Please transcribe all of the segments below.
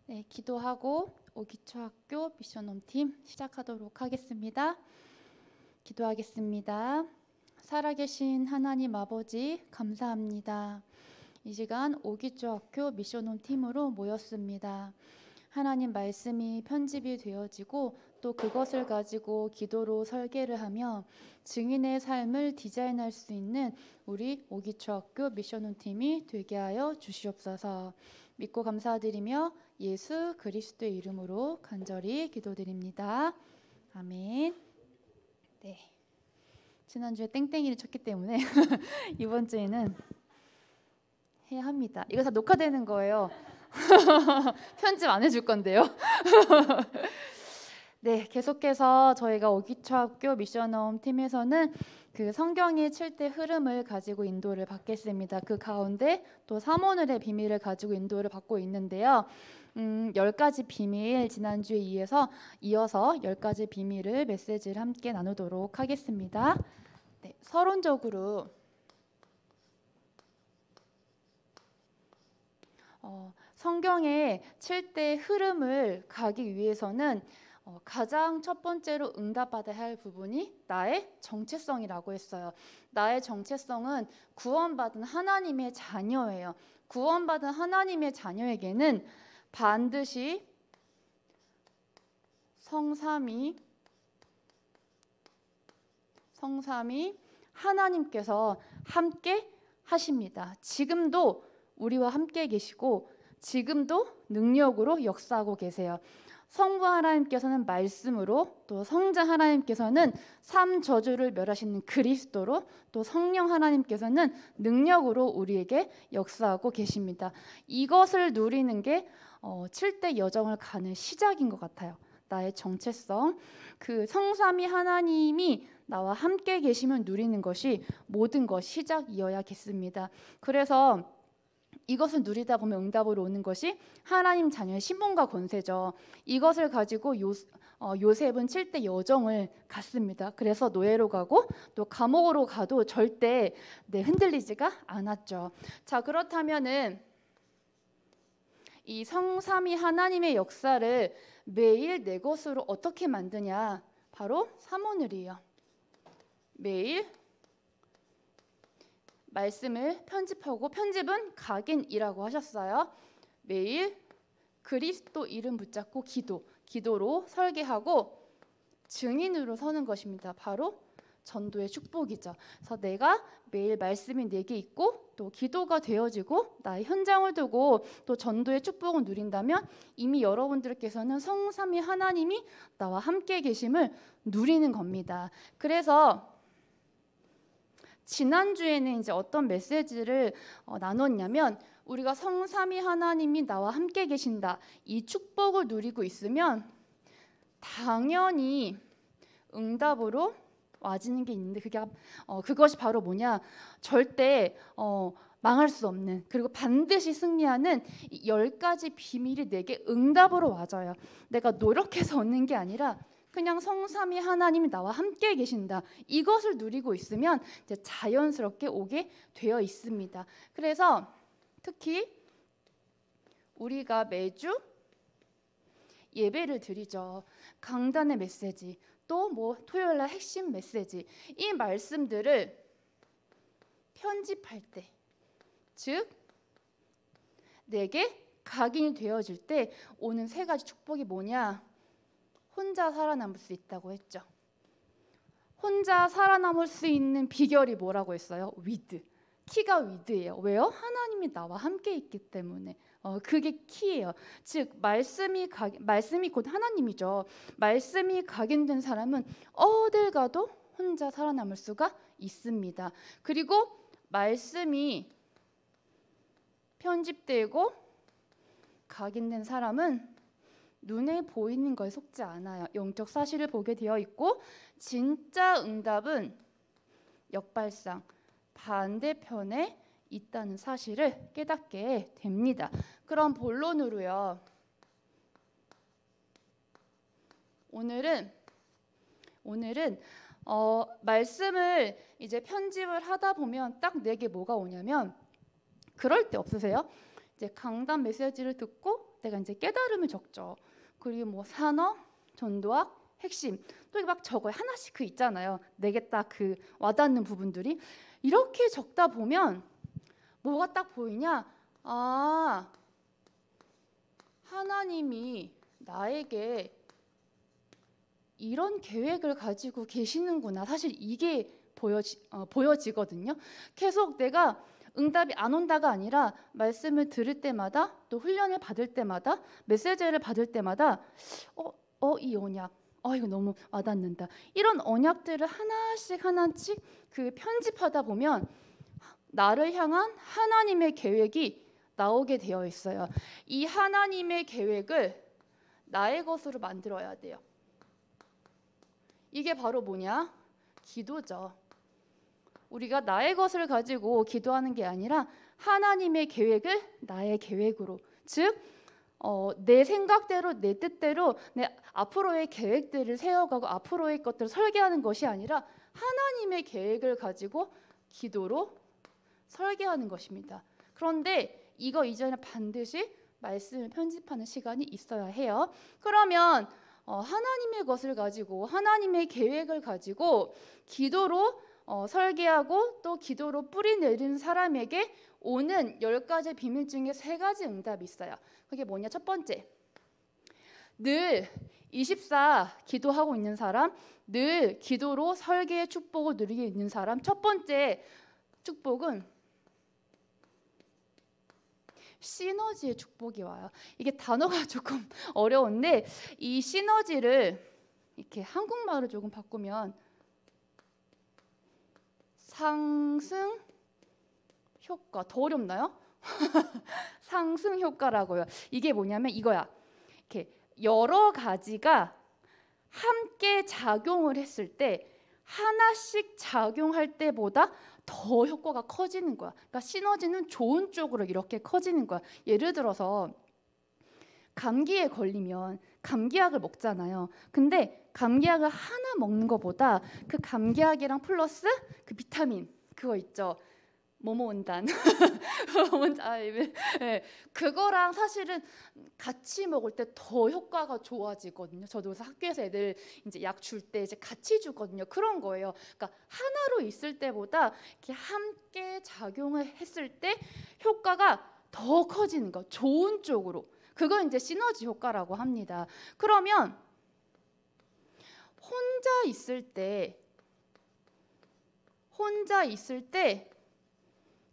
네, 기도하고 오기초학교 미션홈팀 시작하도록 하겠습니다. 기도하겠습니다. 살아계신 하나님 아버지 감사합니다. 이 시간 오기초학교 미션홈팀으로 모였습니다. 하나님 말씀이 편집이 되어지고 또 그것을 가지고 기도로 설계를 하며 증인의 삶을 디자인할 수 있는 우리 오기초학교 미션홈팀이 되게 하여 주시옵소서. 믿고 감사드리며 예수 그리스도의 이름으로 간절히 기도드립니다. 아멘. 네. 지난주에 땡땡이를 쳤기 때문에 이번 주에는 해야 합니다. 이거 다 녹화되는 거예요. 편집 안 해줄 건데요. 네, 계속해서 저희가 오기초학교 미션홈 팀에서는 그 성경의 7대 흐름을 가지고 인도를 받겠습니다. 그 가운데 또 삼오늘의 비밀을 가지고 인도를 받고 있는데요. 10가지 비밀 지난주에 이어서 10가지 비밀을 메시지를 함께 나누도록 하겠습니다. 네, 서론적으로 성경의 7대 흐름을 가기 위해서는 가장 첫 번째로 응답받아야 할 부분이 나의 정체성이라고 했어요. 나의 정체성은 구원받은 하나님의 자녀예요. 구원받은 하나님의 자녀에게는 반드시 성삼위 하나님께서 함께 하십니다. 지금도 우리와 함께 계시고 지금도 능력으로 역사하고 계세요. 성부 하나님께서는 말씀으로, 또 성자 하나님께서는 삼저주를 멸하시는 그리스도로, 또 성령 하나님께서는 능력으로 우리에게 역사하고 계십니다. 이것을 누리는 게 7대 여정을 가는 시작인 것 같아요. 나의 정체성, 그 성삼위 하나님이 나와 함께 계시면 누리는 것이 모든 것 시작이어야겠습니다. 그래서 이것을 누리다 보면 응답으로 오는 것이 하나님 자녀의 신분과 권세죠. 이것을 가지고 요셉은 7대 여정을 갔습니다. 그래서 노예로 가고 또 감옥으로 가도 절대 흔들리지가 않았죠. 자, 그렇다면은 이 성삼위 하나님의 역사를 매일 내 것으로 어떻게 만드냐? 바로 삼오늘이에요. 매일 말씀을 편집하고, 편집은 각인이라고 하셨어요. 매일 그리스도 이름 붙잡고 기도로 설계하고 증인으로 서는 것입니다. 바로 전도의 축복이죠. 그래서 내가 매일 말씀이 내게 있고 또 기도가 되어지고 나의 현장을 두고 또 전도의 축복을 누린다면 이미 여러분들께서는 성삼위 하나님이 나와 함께 계심을 누리는 겁니다. 그래서 지난주에는 이제 어떤 메시지를 나눴냐면, 우리가 성삼위 하나님이 나와 함께 계신다, 이 축복을 누리고 있으면 당연히 응답으로 와지는 게 있는데 그것이 바로 뭐냐? 절대 망할 수 없는, 그리고 반드시 승리하는 10가지 비밀이 내게 응답으로 와져요. 내가 노력해서 얻는 게 아니라 그냥 성삼위 하나님이 나와 함께 계신다, 이것을 누리고 있으면 이제 자연스럽게 오게 되어 있습니다. 그래서 특히 우리가 매주 예배를 드리죠. 강단의 메시지, 또 토요일날 핵심 메시지, 이 말씀들을 편집할 때, 즉 내게 각인이 되어질 때 오는 3가지 축복이 뭐냐? 혼자 살아남을 수 있다고 했죠. 혼자 살아남을 수 있는 비결이 뭐라고 했어요? 키가 위드예요. 왜요? 하나님이 나와 함께 있기 때문에. 그게 키예요. 즉 말씀이 곧 하나님이죠. 말씀이 각인된 사람은 어딜 가도 혼자 살아남을 수가 있습니다. 그리고 말씀이 편집되고 각인된 사람은 눈에 보이는 거에 속지 않아요. 영적 사실을 보게 되어 있고, 진짜 응답은 역발상 반대편에 있다는 사실을 깨닫게 됩니다. 그럼 본론으로요. 오늘은 말씀을 이제 편집을 하다 보면 딱 내게 뭐가 오냐면, 그럴 때 없으세요? 이제 강단 메시지를 듣고 내가 이제 깨달음을 적죠. 그리고 뭐 산어, 전도학, 핵심 또 이게 막 적어요. 하나씩 그 있잖아요. 내게 딱 그 와닿는 부분들이 이렇게 적다 보면 뭐가 딱 보이냐? 아, 하나님이 나에게 이런 계획을 가지고 계시는구나. 사실 이게 보여지거든요. 계속 내가 응답이 안 온다가 아니라 말씀을 들을 때마다 또 훈련을 받을 때마다 메시지를 받을 때마다 이 언약 이거 너무 와닿는다. 이런 언약들을 하나씩 그 편집하다 보면 나를 향한 하나님의 계획이 나오게 되어 있어요. 이 하나님의 계획을 나의 것으로 만들어야 돼요. 이게 바로 뭐냐? 기도죠. 우리가 나의 것을 가지고 기도하는 게 아니라 하나님의 계획을 나의 계획으로, 즉 내 생각대로 내 뜻대로 내 앞으로의 계획들을 세워가고 앞으로의 것들을 설계하는 것이 아니라 하나님의 계획을 가지고 기도로 설계하는 것입니다. 그런데 이거 이전에 반드시 말씀을 편집하는 시간이 있어야 해요. 그러면 하나님의 것을 가지고 하나님의 계획을 가지고 기도로 설계하고 또 기도로 뿌리 내리는 사람에게 오는 10가지 비밀 중에 3가지 응답이 있어요. 그게 뭐냐? 첫 번째, 늘 24 기도하고 있는 사람, 늘 기도로 설계의 축복을 누리고 있는 사람. 첫 번째 축복은 시너지의 축복이 와요. 이게 단어가 조금 어려운데 이 시너지를 이렇게 한국말로 조금 바꾸면 상승 효과, 더 어렵나요? 상승 효과라고요. 이게 뭐냐면 이거야. 이렇게 여러 가지가 함께 작용을 했을 때 하나씩 작용할 때보다 더 효과가 커지는 거야. 그러니까 시너지는 좋은 쪽으로 이렇게 커지는 거야. 예를 들어서 감기에 걸리면 감기약을 먹잖아요. 근데 감기약을 하나 먹는 것보다 그 감기약이랑 플러스 그 비타민 그거 있죠. 모모온단 그거랑 사실은 같이 먹을 때 더 효과가 좋아지거든요. 저도 그래서 학교에서 애들 이제 약 줄 때 이제 같이 주거든요. 그런 거예요. 그러니까 하나로 있을 때보다 이렇게 함께 작용을 했을 때 효과가 더 커지는 거, 좋은 쪽으로. 그걸 이제 시너지 효과라고 합니다. 그러면 혼자 있을 때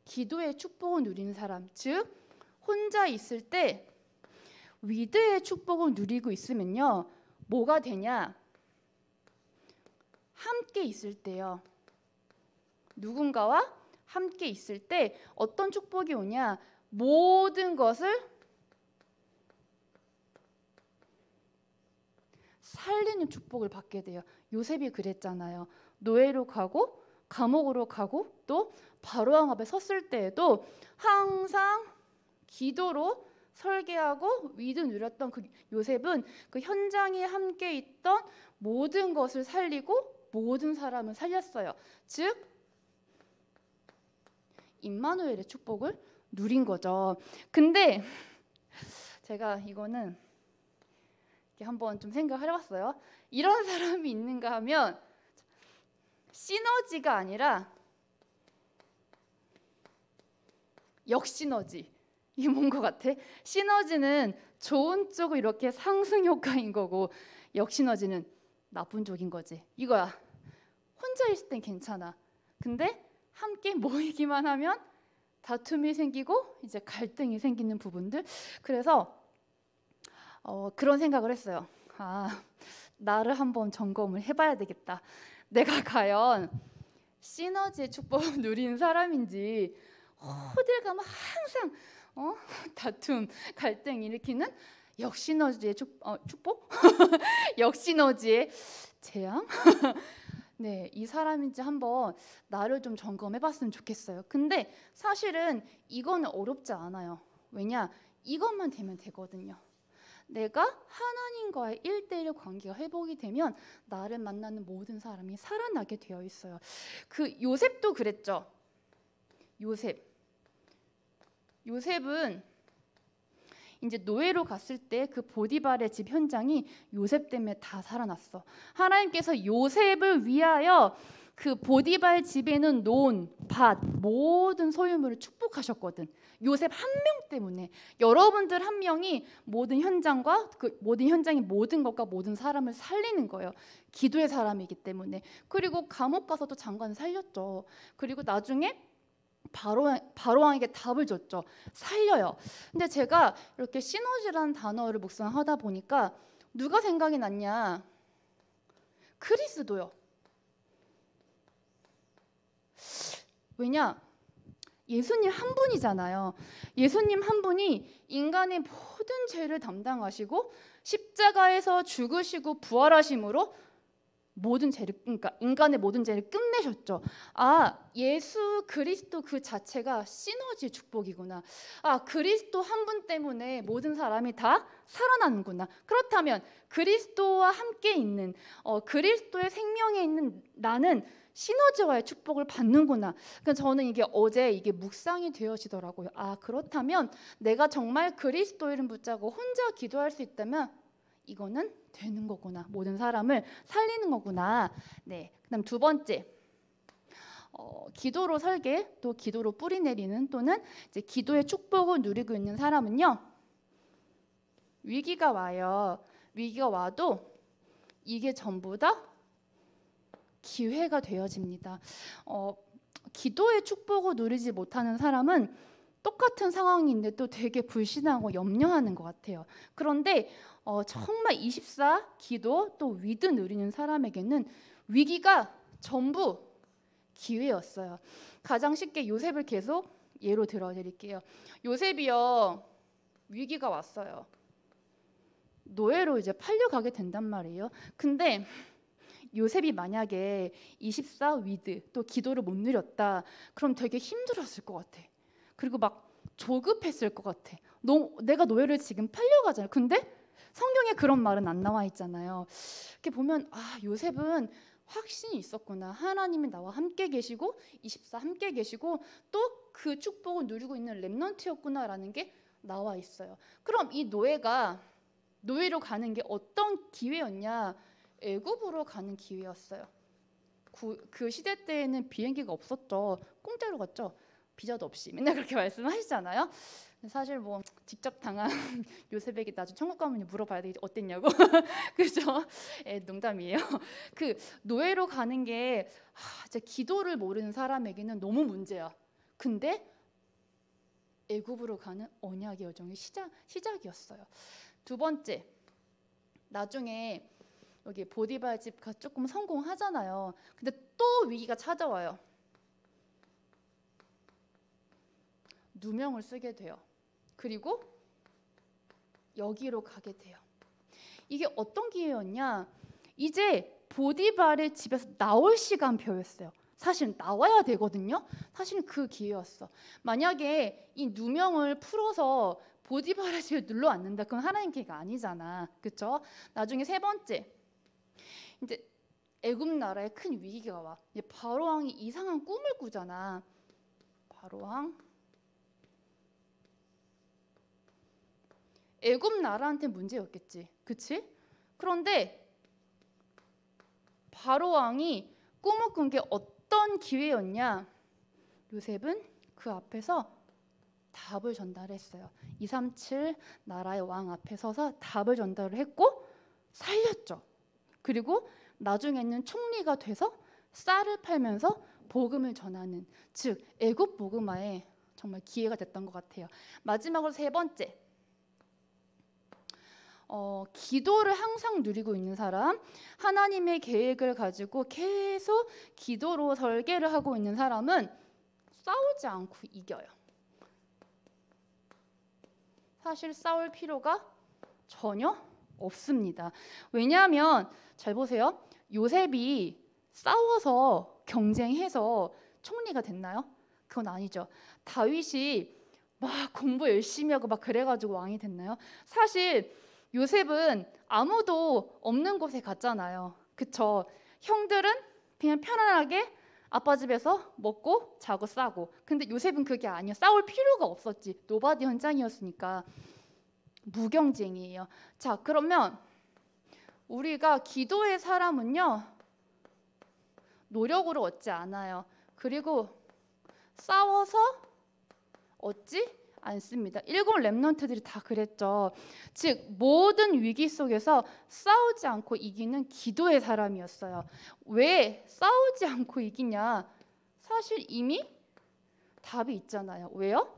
기도의 축복을 누리는 사람, 즉 혼자 있을 때 위드의 축복을 누리고 있으면요, 뭐가 되냐? 함께 있을 때요, 누군가와 함께 있을 때 어떤 축복이 오냐? 모든 것을 살리는 축복을 받게 돼요. 요셉이 그랬잖아요. 노예로 가고 감옥으로 가고 또 바로왕 앞에 섰을 때에도 항상 기도로 설계하고 위드 누렸던 그 요셉은 그 현장에 함께 있던 모든 것을 살리고 모든 사람을 살렸어요. 즉 임마누엘의 축복을 누린 거죠. 근데 제가 이거는 한번 좀 생각을 해봤어요. 이런 사람이 있는가 하면 시너지가 아니라 역시너지. 이게 뭔 것 같아? 시너지는 좋은 쪽으로 이렇게 상승 효과인 거고 역시너지는 나쁜 쪽인 거지. 이거야. 혼자 있을 땐 괜찮아. 근데 함께 모이기만 하면 다툼이 생기고 이제 갈등이 생기는 부분들. 그래서 그런 생각을 했어요. 나를 한번 점검을 해봐야 되겠다. 내가 과연 시너지의 축복을 누리는 사람인지 어딜 가면 항상 다툼, 갈등 일으키는 역시너지의 축복? 역시너지의 재앙? 네, 이 사람인지 한번 나를 좀 점검해봤으면 좋겠어요. 근데 사실은 이거는 어렵지 않아요. 왜냐? 이것만 되면 되거든요. 내가 하나님과의 1:1 관계가 회복이 되면 나를 만나는 모든 사람이 살아나게 되어 있어요. 그 요셉도 그랬죠. 요셉은 이제 노예로 갔을 때 그 보디발의 집 현장이 요셉 때문에 다 살아났어. 하나님께서 요셉을 위하여 그 보디발 집에는 놓은 밭 모든 소유물을 축복하셨거든. 요셉 한 명 때문에. 여러분들 한 명이 모든 현장과 그 모든 현장의 모든 것과 모든 사람을 살리는 거예요. 기도의 사람이기 때문에. 그리고 감옥 가서도 장관을 살렸죠. 그리고 나중에 바로 왕에게 답을 줬죠. 살려요. 근데 제가 이렇게 시너지라는 단어를 묵상하다 보니까 누가 생각이 났냐? 그리스도요. 왜냐? 예수님 한 분이잖아요. 예수님 한 분이 인간의 모든 죄를 담당하시고 십자가에서 죽으시고 부활하심으로 모든 죄를, 그러니까 인간의 모든 죄를 끝내셨죠. 아, 예수 그리스도 그 자체가 시너지의 축복이구나. 아, 그리스도 한 분 때문에 모든 사람이 다 살아나는구나. 그렇다면 그리스도와 함께 있는 그리스도의 생명에 있는 나는 시너지와의 축복을 받는구나. 그러니까 저는 이게 어제 이게 묵상이 되어지더라고요. 아, 그렇다면 내가 정말 그리스도 이름 붙잡고 혼자 기도할 수 있다면 이거는 되는 거구나. 모든 사람을 살리는 거구나. 네. 그다음 두 번째, 기도로 설계, 또 기도로 뿌리 내리는 또는 이제 기도의 축복을 누리고 있는 사람은요. 위기가 와요. 위기가 와도 이게 전부 다 기회가 되어집니다. 기도의 축복을 누리지 못하는 사람은 똑같은 상황인데 또 되게 불신하고 염려하는 것 같아요. 그런데 정말 24 기도 또 위드 누리는 사람에게는 위기가 전부 기회였어요. 가장 쉽게 요셉을 계속 예로 들어드릴게요. 요셉이요, 위기가 왔어요. 노예로 이제 팔려가게 된단 말이에요. 근데 요셉이 만약에 24 위드 또 기도를 못 누렸다, 그럼 되게 힘들었을 것 같아. 그리고 막 조급했을 것 같아. 내가 노예를 지금 팔려가잖아요. 근데 성경에 그런 말은 안 나와 있잖아요. 이렇게 보면 아, 요셉은 확신이 있었구나. 하나님이 나와 함께 계시고 24 함께 계시고 또 그 축복을 누리고 있는 렘넌트였구나라는 게 나와 있어요. 그럼 이 노예로 가는 게 어떤 기회였냐? 애굽으로 가는 기회였어요. 그 시대 때에는 비행기가 없었죠. 공짜로 갔죠. 비자도 없이. 맨날 그렇게 말씀하시잖아요. 사실 뭐 직접 당한 요셉에게 나중에 천국 가면 물어봐야 되겠지. 어땠냐고. 그죠? 농담이에요. 그 노예로 가는 게 진짜 기도를 모르는 사람에게는 너무 문제야. 근데 애굽으로 가는 언약의 여정의 시작이었어요. 두 번째, 나중에 여기 보디발 집가 조금 성공하잖아요. 근데 또 위기가 찾아와요. 누명을 쓰게 돼요. 그리고 여기로 가게 돼요. 이게 어떤 기회였냐? 이제 보디발의 집에서 나올 시간표였어요. 사실 나와야 되거든요. 사실은 그 기회였어. 만약에 이 누명을 풀어서 보디발의 집에 눌러 앉는다, 그건 하나님 계획이 아니잖아. 그렇죠? 나중에 세 번째, 이제 애굽 나라에 큰 위기가 와. 이제 바로 왕이 이상한 꿈을 꾸잖아. 바로 왕. 애굽 나라한테 문제였겠지, 그치? 그런데 바로 왕이 꿈을 꾼 게 어떤 기회였냐? 요셉은 그 앞에서 답을 전달했어요. 237 나라의 왕 앞에 서서 답을 전달을 했고 살렸죠. 그리고 나중에는 총리가 돼서 쌀을 팔면서 복음을 전하는, 즉 애굽 복음화에 정말 기회가 됐던 것 같아요. 마지막으로 세 번째, 기도를 항상 누리고 있는 사람, 하나님의 계획을 가지고 계속 기도로 설계를 하고 있는 사람은 싸우지 않고 이겨요. 사실 싸울 필요가 전혀 없습니다. 왜냐하면 잘 보세요. 요셉이 싸워서 경쟁해서 총리가 됐나요? 그건 아니죠. 다윗이 막 공부 열심히 하고 막 그래가지고 왕이 됐나요? 사실 요셉은 아무도 없는 곳에 갔잖아요. 그쵸? 형들은 그냥 편안하게 아빠 집에서 먹고 자고 싸고. 근데 요셉은 그게 아니야. 싸울 필요가 없었지. 노바디 현장이었으니까. 무경쟁이에요. 자, 그러면 우리가 기도의 사람은요, 노력으로 얻지 않아요. 그리고 싸워서 얻지 않습니다. 일곱 렘넌트들이 다 그랬죠. 즉 모든 위기 속에서 싸우지 않고 이기는 기도의 사람이었어요. 왜 싸우지 않고 이기냐? 사실 이미 답이 있잖아요. 왜요?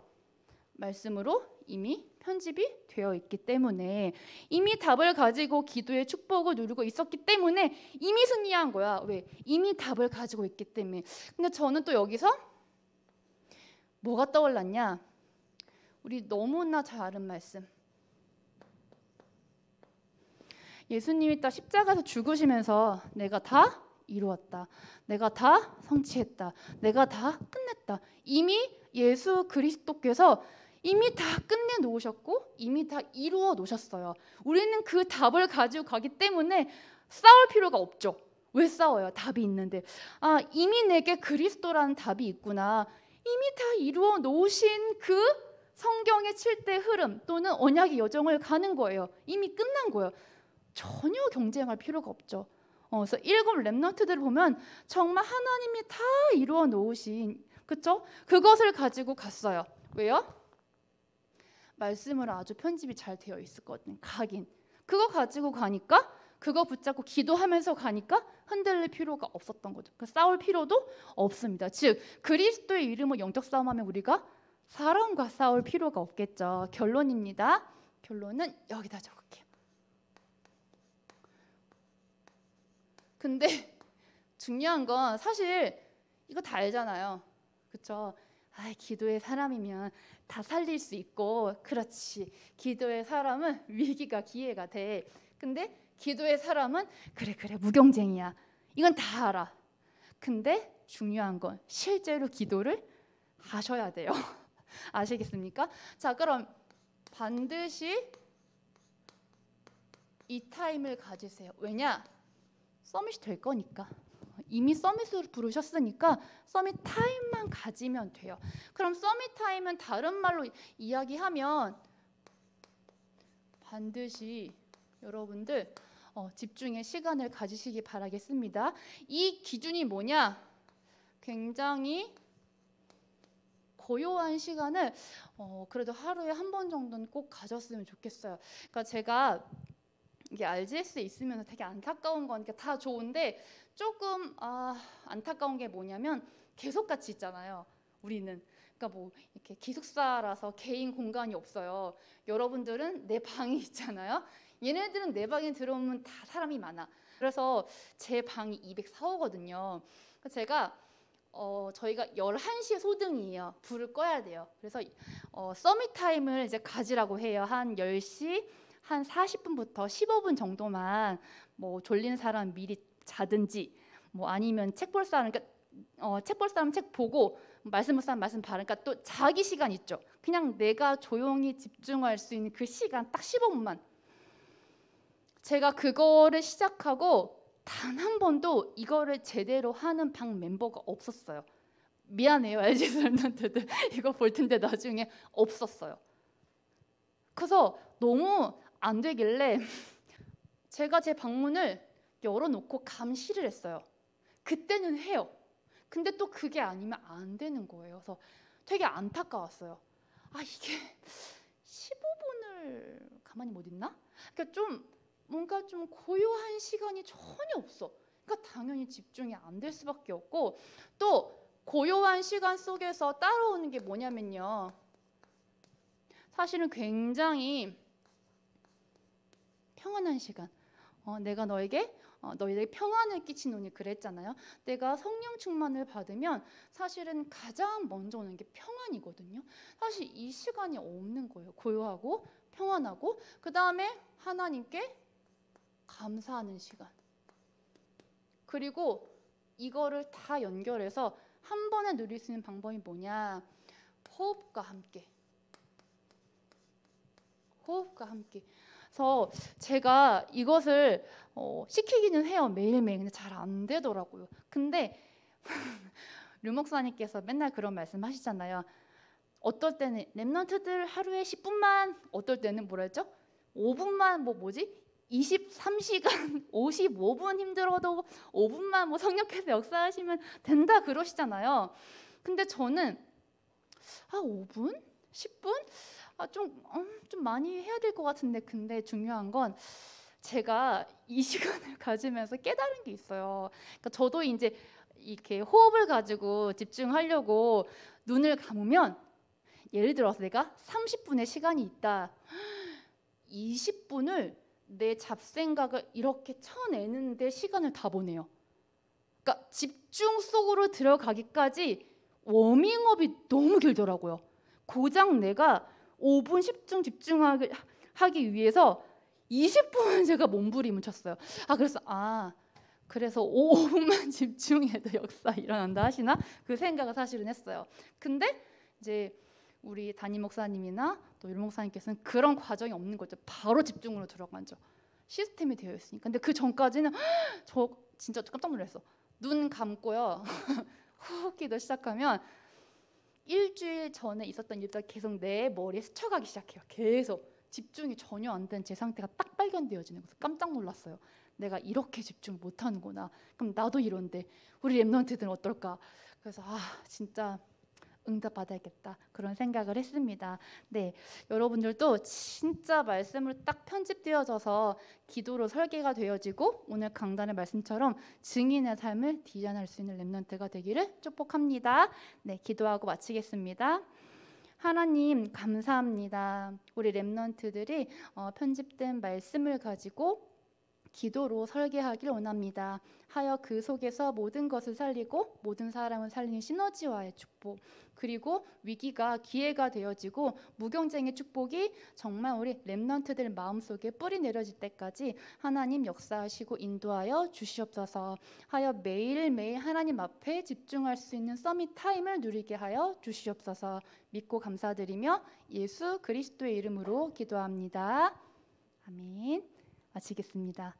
말씀으로 이미 편집이 되어 있기 때문에, 이미 답을 가지고 기도의 축복을 누리고 있었기 때문에 이미 승리한 거야. 왜? 이미 답을 가지고 있기 때문에. 근데 저는 또 여기서 뭐가 떠올랐냐? 우리 너무나 잘 아는 말씀. 예수님이 딱 십자가에서 죽으시면서 내가 다 이루었다. 내가 다 성취했다. 내가 다 끝냈다. 이미 예수 그리스도께서 이미 다 끝내놓으셨고 이미 다 이루어 놓으셨어요. 우리는 그 답을 가지고 가기 때문에 싸울 필요가 없죠. 왜 싸워요? 답이 있는데. 아, 이미 내게 그리스도라는 답이 있구나. 이미 다 이루어 놓으신 그 성경의 7대 흐름 또는 언약의 여정을 가는 거예요. 이미 끝난 거예요. 전혀 경쟁할 필요가 없죠. 그래서 일곱 렘넌트들을 보면 정말 하나님이 다 이루어 놓으신, 그렇죠? 그것을 가지고 갔어요. 왜요? 말씀으로 아주 편집이 잘 되어 있었거든요. 가긴. 그거 가지고 가니까, 그거 붙잡고 기도하면서 가니까 흔들릴 필요가 없었던 거죠. 싸울 필요도 없습니다. 즉 그리스도의 이름으로 영적 싸움하면 우리가 사람과 싸울 필요가 없겠죠. 결론입니다. 결론은 여기다 적을게요. 근데 중요한 건 사실 이거 다 알잖아요. 그렇죠? 기도의 사람이면 다 살릴 수 있고, 그렇지. 기도의 사람은 위기가 기회가 돼. 근데 기도의 사람은 그래 무경쟁이야. 이건 다 알아. 근데 중요한 건 실제로 기도를 하셔야 돼요. 아시겠습니까? 자, 그럼 반드시 이 타임을 가지세요. 왜냐? 서밋이 될 거니까. 이미 서밋으로 부르셨으니까 서밋 타임만 가지면 돼요. 그럼 서밋 타임은 다른 말로 이야기하면 반드시 여러분들 집중의 시간을 가지시기 바라겠습니다. 이 기준이 뭐냐? 굉장히 고요한 시간을 그래도 하루에 한 번 정도는 꼭 가졌으면 좋겠어요. 그러니까 제가 이게 RGS에 있으면서 되게 안타까운 거니까 다 좋은데 조금 안타까운 게 뭐냐면 계속 같이 있잖아요. 우리는. 그러니까 뭐 이렇게 기숙사라서 개인 공간이 없어요. 여러분들은 내 방이 있잖아요. 얘네들은 내 방에 들어오면 다 사람이 많아. 그래서 제 방이 204호거든요. 제가 저희가 11시에 소등이에요. 불을 꺼야 돼요. 그래서 서밋 타임을 이제 가지라고 해요. 한 10시 한 40분부터 15분 정도만 뭐 졸린 사람 미리 자든지, 뭐 아니면 책 볼 사람, 그러니까 책 볼 사람 책 보고, 말씀 볼 사람 말씀 바르니까 또 자기 시간 있죠. 그냥 내가 조용히 집중할 수 있는 그 시간 딱 15분만. 제가 그거를 시작하고 단 한 번도 이거를 제대로 하는 방 멤버가 없었어요. 미안해요, LG 사람들한테도 이거 볼 텐데 나중에 없었어요. 그래서 너무 안 되길래 제가 제 방문을 열어놓고 감시를 했어요. 그때는 해요. 근데 또 그게 아니면 안 되는 거예요. 그래서 되게 안타까웠어요. 이게 15분을 가만히 못 있나? 그러니까 좀 뭔가 좀 고요한 시간이 전혀 없어. 그러니까 당연히 집중이 안 될 수밖에 없고, 또 고요한 시간 속에서 따라오는 게 뭐냐면요. 사실은 굉장히 평안한 시간. 내가 너에게 평안을 끼치노니 그랬잖아요. 내가 성령 충만을 받으면 사실은 가장 먼저 오는 게 평안이거든요. 사실 이 시간이 없는 거예요. 고요하고 평안하고, 그 다음에 하나님께 감사하는 시간. 그리고 이거를 다 연결해서 한 번에 누릴 수 있는 방법이 뭐냐? 호흡과 함께. 호흡과 함께. 그래서 제가 이것을 시키기는 해요. 매일매일. 근데 잘 안 되더라고요. 근데 류 목사님께서 맨날 그런 말씀 하시잖아요. 어떨 때는 렘넌트들 하루에 10분만, 어떨 때는 뭐라 했죠? 5분만 23시간 55분 힘들어도 5분만 성령께서 역사하시면 된다 그러시잖아요. 근데 저는 5분? 10분? 좀 많이 해야 될 것 같은데, 근데 중요한 건 제가 이 시간을 가지면서 깨달은 게 있어요. 그러니까 저도 이제 이렇게 호흡을 가지고 집중하려고 눈을 감으면, 예를 들어서 내가 30분의 시간이 있다. 20분을 내 잡생각을 이렇게 쳐내는데 시간을 다 보내요. 그러니까 집중 속으로 들어가기까지 워밍업이 너무 길더라고요. 고작 내가 5분 10분 집중하기 위해서 20분은 제가 몸부림을 쳤어요. 그래서 5분만 집중해도 역사 일어난다 하시나? 그 생각을 사실은 했어요. 근데 이제 우리 담임 목사님이나 또 유령 목사님께서는 그런 과정이 없는 거죠. 바로 집중으로 들어가죠. 시스템이 되어 있으니까. 근데 그 전까지는 저 진짜 깜짝 놀랐어. 눈 감고요. 호흡기도 시작하면 일주일 전에 있었던 일들 계속 내 머리에 스쳐가기 시작해요. 계속 집중이 전혀 안 된 제 상태가 딱 발견되어지는 거죠. 깜짝 놀랐어요. 내가 이렇게 집중 못하는구나. 그럼 나도 이런데 우리 랩런트들은 어떨까? 그래서 진짜 응답받아야겠다, 그런 생각을 했습니다. 네, 여러분들도 진짜 말씀으로 딱 편집되어져서 기도로 설계가 되어지고 오늘 강단의 말씀처럼 증인의 삶을 디자인할 수 있는 랩런트가 되기를 축복합니다. 네, 기도하고 마치겠습니다. 하나님 감사합니다. 우리 랩런트들이 편집된 말씀을 가지고 기도로 설계하길 원합니다. 하여 그 속에서 모든 것을 살리고 모든 사람을 살리는 시너지와의 축복, 그리고 위기가 기회가 되어지고 무경쟁의 축복이 정말 우리 랩런트들 마음속에 뿌리 내려질 때까지 하나님 역사하시고 인도하여 주시옵소서. 하여 매일매일 하나님 앞에 집중할 수 있는 서밋 타임을 누리게 하여 주시옵소서. 믿고 감사드리며 예수 그리스도의 이름으로 기도합니다. 아멘. 마치겠습니다.